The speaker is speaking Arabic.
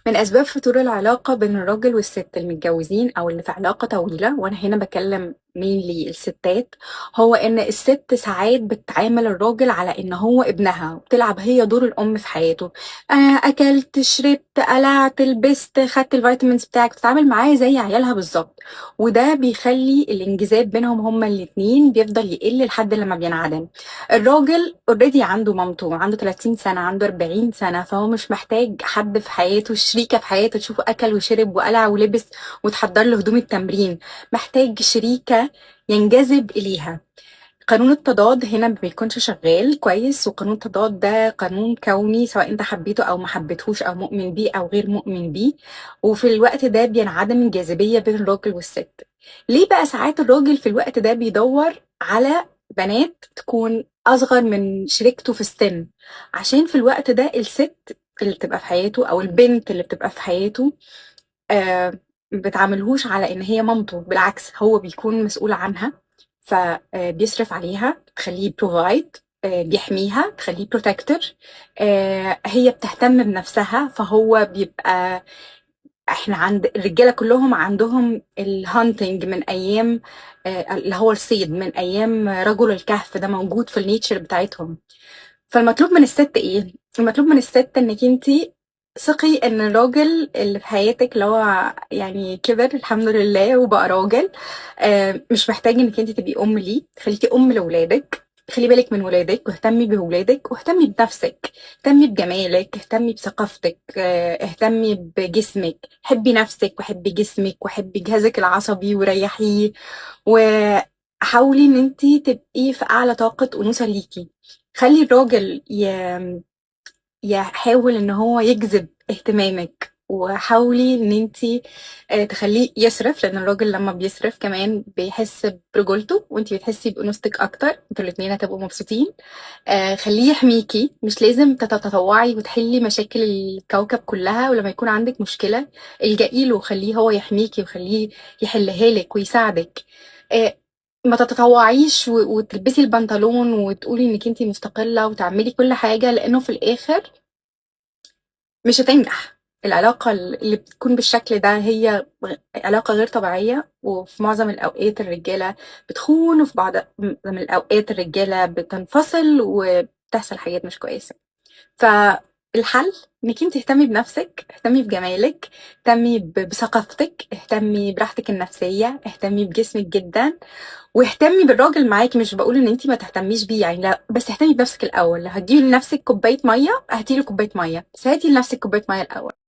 من أسباب فتور العلاقة بين الراجل والست المتجوزين أو اللي في علاقة طويلة، وأنا هنا بكلم mainly الستات، هو إن الست ساعات بتعامل الراجل على إن هو ابنها وبتلعب هي دور الأم في حياته. أكلت شربت قلعت لبست خدت الفيتامينز بتاعك، بتتعامل معاه زي عيالها بالظبط. وده بيخلي الانجذاب بينهم هما الاتنين بيفضل يقل لحد لما بينعدم. الراجل اوريدي عنده مامته، عنده 30 سنة، عنده 40 سنة، فهو مش محتاج حد في حياته، شريكة في حياته تشوفه أكل وشرب وقلع ولبس وتحضر له هدوم التمرين. محتاج شريكة ينجذب إليها. قانون التضاد هنا ما بيكونش شغال كويس، وقانون التضاد ده قانون كوني سواء انت حبيته او ما حبيتهوش او مؤمن بيه او غير مؤمن بيه. وفي الوقت ده بينعدم الجاذبية بين الراجل والست. ليه بقى ساعات الراجل في الوقت ده بيدور على بنات تكون اصغر من شريكته في السن؟ عشان في الوقت ده الست اللي بتبقى في حياته او البنت اللي بتبقى في حياته بتعاملهوش على إن هي مامته، بالعكس هو بيكون مسؤول عنها. فبيصرف عليها، تخليه provide، بيحميها، تخليه protector. هي بتهتم بنفسها، فهو بيبقى. احنا عند الرجاله كلهم عندهم الهانتنج من ايام، اللي هو الصيد من ايام رجل الكهف، ده موجود في النيتشر بتاعتهم. فالمطلوب من الست ايه؟ المطلوب من الست انك انتي ثقي ان الراجل اللي في حياتك اللي هو يعني كبر الحمد لله وبقى راجل، مش محتاج انك انتي تبقي ام ليه. خليكي ام لولادك، خلي بالك من ولادك واهتمي بولادك واهتمي بنفسك. اهتمي بجمالك، اهتمي بثقافتك، اهتمي بجسمك، حبي نفسك وحبي جسمك وحبي جهازك العصبي وريحيه. وحاولي ان انتي تبقي في اعلى طاقة انوثة ليكي. خلي الراجل يحاول ان هو يجذب اهتمامك، وحاولي ان انتي تخليه يصرف، لان الراجل لما بيصرف كمان بيحس برجولته وانتي بتحسي بانوثتك اكتر، انتوا الاتنين هتبقوا مبسوطين. خليه يحميكي، مش لازم تتطوعي وتحلي مشاكل الكوكب كلها، ولما يكون عندك مشكلة الجئي له، خليه هو يحميكي وخليه يحلها لك ويساعدك. آه، ما تتطوعيش وتلبسي البنطلون وتقولي انك انتي مستقلة وتعملي كل حاجة، لانه في الاخر مش هتنجح. العلاقة اللي بتكون بالشكل ده هي علاقة غير طبيعية، وفي معظم الأوقات الرجالة بتخون، وفي بعض من الأوقات الرجالة بتنفصل وبتحصل حاجات مش كويسة. فالحل انك انت تهتمي بنفسك، اهتمي بجمالك، اهتمي بثقافتك، اهتمي براحتك النفسية، اهتمي بجسمك جدا، واهتمي بالراجل معاكي. مش بقول ان انت ما تهتميش بيه يعني، لا، بس اهتمي بنفسك الاول. لو هتجيبي لنفسك كوبايه ميه هاتيله كوبايه ميه، بس هاتي لنفسك كوبايه ميه الاول.